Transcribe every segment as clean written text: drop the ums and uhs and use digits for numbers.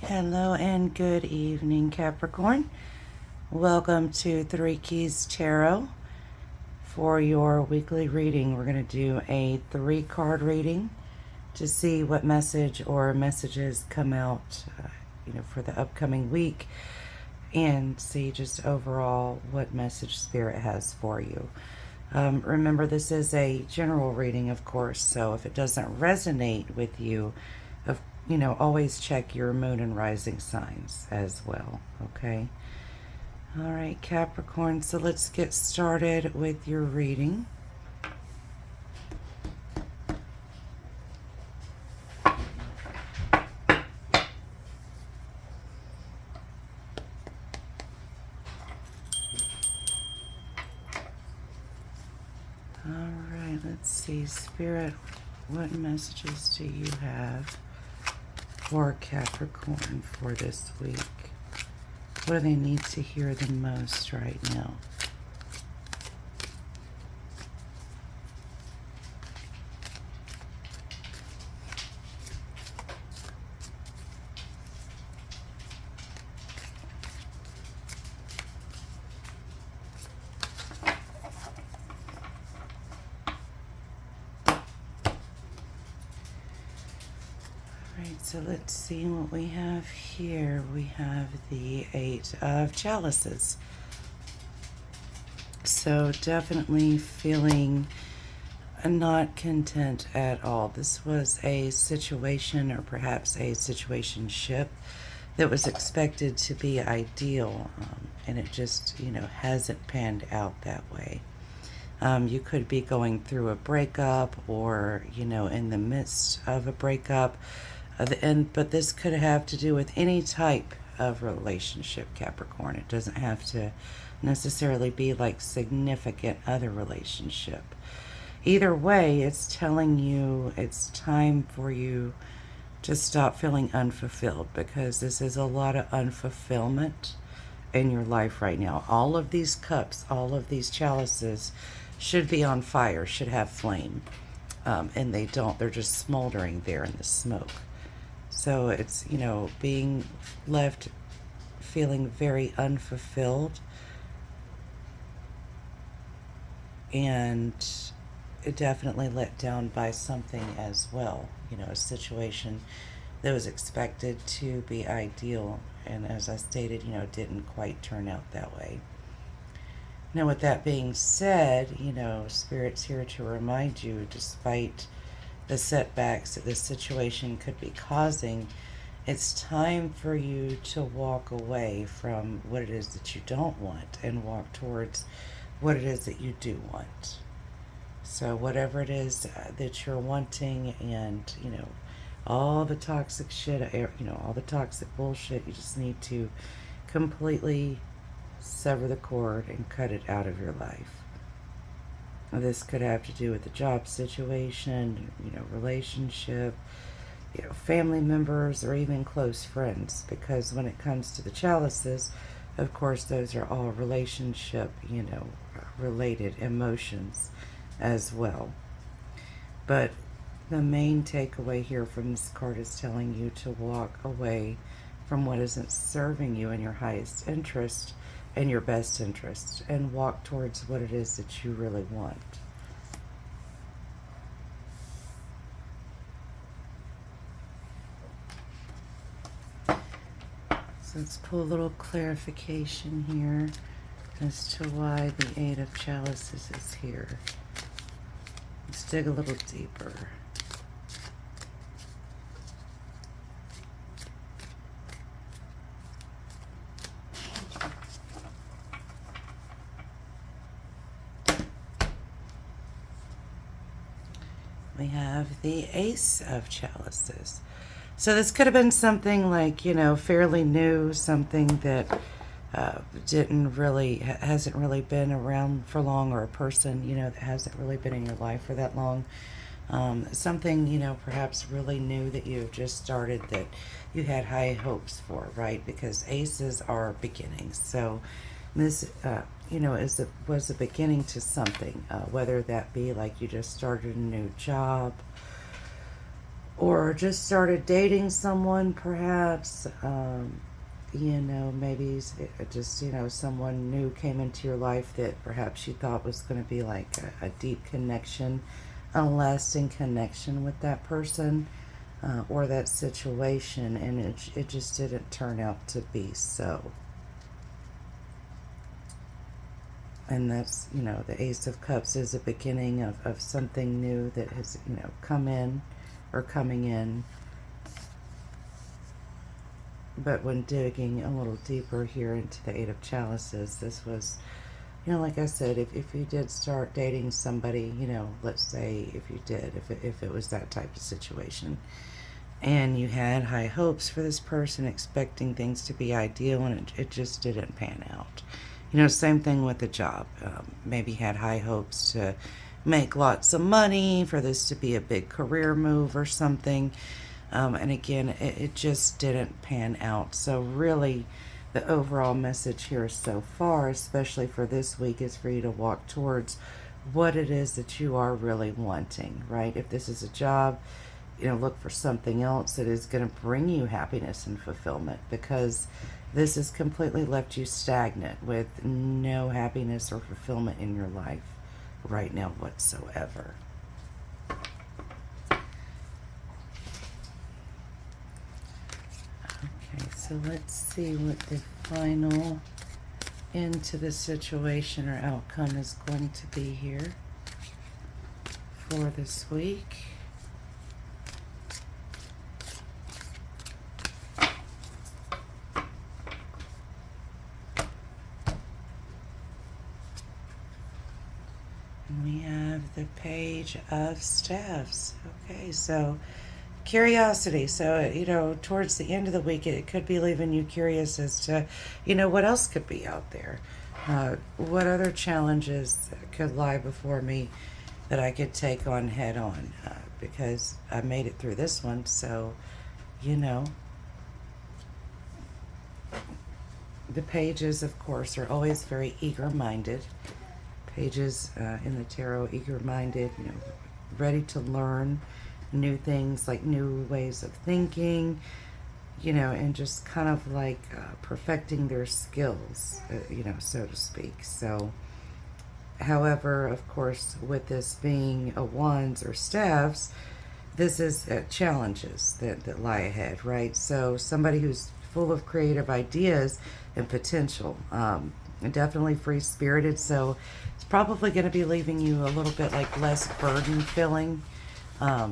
Hello and good evening, Capricorn. Welcome to Three Keys Tarot. For your weekly reading, we're going to do a 3-card reading to see what message or messages come out, for the upcoming week, and see just overall what message Spirit has for you. Remember, this is a general reading, of course, so if it doesn't resonate with you, always check your moon and rising signs as well, okay? All right, Capricorn, so let's get started with your reading. All right, let's see, Spirit, what messages do you have for Capricorn for this week? What do they need to hear the most right now? Alright, so let's see what we have here. We have the 8 of Chalices. So definitely feeling not content at all. This was a situation, or perhaps a situationship, that was expected to be ideal, and it just, hasn't panned out that way. You could be going through a breakup, or, in the midst of a breakup. But this could have to do with any type of relationship, Capricorn. It doesn't have to necessarily be like significant other relationship. Either way, it's telling you it's time for you to stop feeling unfulfilled, because this is a lot of unfulfillment in your life right now. All of these cups, all of these chalices should be on fire, should have flame. And they don't. They're just smoldering there in the smoke. So it's, being left feeling very unfulfilled, and definitely let down by something as well. A situation that was expected to be ideal, and as I stated, didn't quite turn out that way. Now, with that being said, Spirit's here to remind you, despite the setbacks that this situation could be causing, it's time for you to walk away from what it is that you don't want and walk towards what it is that you do want. So whatever it is that you're wanting, and, all the toxic shit, all the toxic bullshit, you just need to completely sever the cord and cut it out of your life. This could have to do with the job situation, relationship, family members, or even close friends. Because when it comes to the chalices, of course, those are all relationship, related emotions as well. But the main takeaway here from this card is telling you to walk away from what isn't serving you in your highest interest and your best interest, and walk towards what it is that you really want. So let's pull a little clarification here as to why the 8 of Chalices is here. Let's dig a little deeper. We have the Ace of Chalices. So this could have been something like, fairly new, something that hasn't really been around for long, or a person, that hasn't really been in your life for that long. Something, perhaps really new that you've just started, that you had high hopes for, right? Because aces are beginnings. So this, was a beginning to something, whether that be like you just started a new job, or just started dating someone, perhaps. Maybe just, someone new came into your life that perhaps you thought was going to be like a deep connection, a lasting connection with that person or that situation, and it just didn't turn out to be so. And that's, the Ace of Cups is a beginning of something new that has, come in or coming in. But when digging a little deeper here into the Eight of Chalices, this was, like I said, if you did start dating somebody, let's say if you did, if it was that type of situation, and you had high hopes for this person, expecting things to be ideal, and it just didn't pan out. Same thing with the job. Maybe had high hopes to make lots of money, for this to be a big career move or something. And again, it just didn't pan out. So really, the overall message here so far, especially for this week, is for you to walk towards what it is that you are really wanting, right? If this is a job, look for something else that is going to bring you happiness and fulfillment, because this has completely left you stagnant with no happiness or fulfillment in your life right now whatsoever. Okay, so let's see what the final end to the situation or outcome is going to be here for this week. We have the Page of Staffs. Okay, so curiosity. So, towards the end of the week, it could be leaving you curious as to, what else could be out there. What other challenges could lie before me that I could take on head on? Because I made it through this one, so, the pages, of course, are always very eager-minded. Pages in the tarot, eager-minded, ready to learn new things, like new ways of thinking, and just kind of like perfecting their skills, so to speak. So, however, of course, with this being a wands or staffs, this is challenges that lie ahead, right? So somebody who's full of creative ideas and potential, definitely free-spirited, so it's probably going to be leaving you a little bit like less burden feeling, a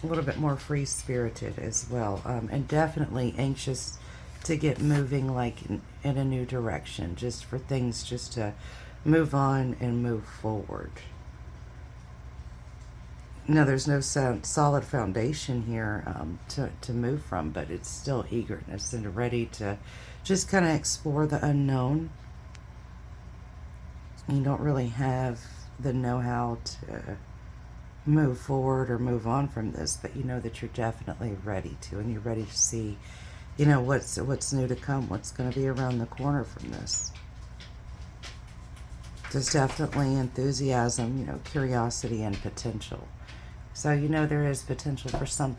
little bit more free-spirited as well, and definitely anxious to get moving, like in a new direction, just for things just to move on and move forward. No, there's no solid foundation here to move from, but it's still eagerness and ready to just kind of explore the unknown. You don't really have the know-how to move forward or move on from this, but you know that you're definitely ready to, and you're ready to see, what's new to come, what's going to be around the corner from this. There's definitely enthusiasm, curiosity and potential. So there is potential for something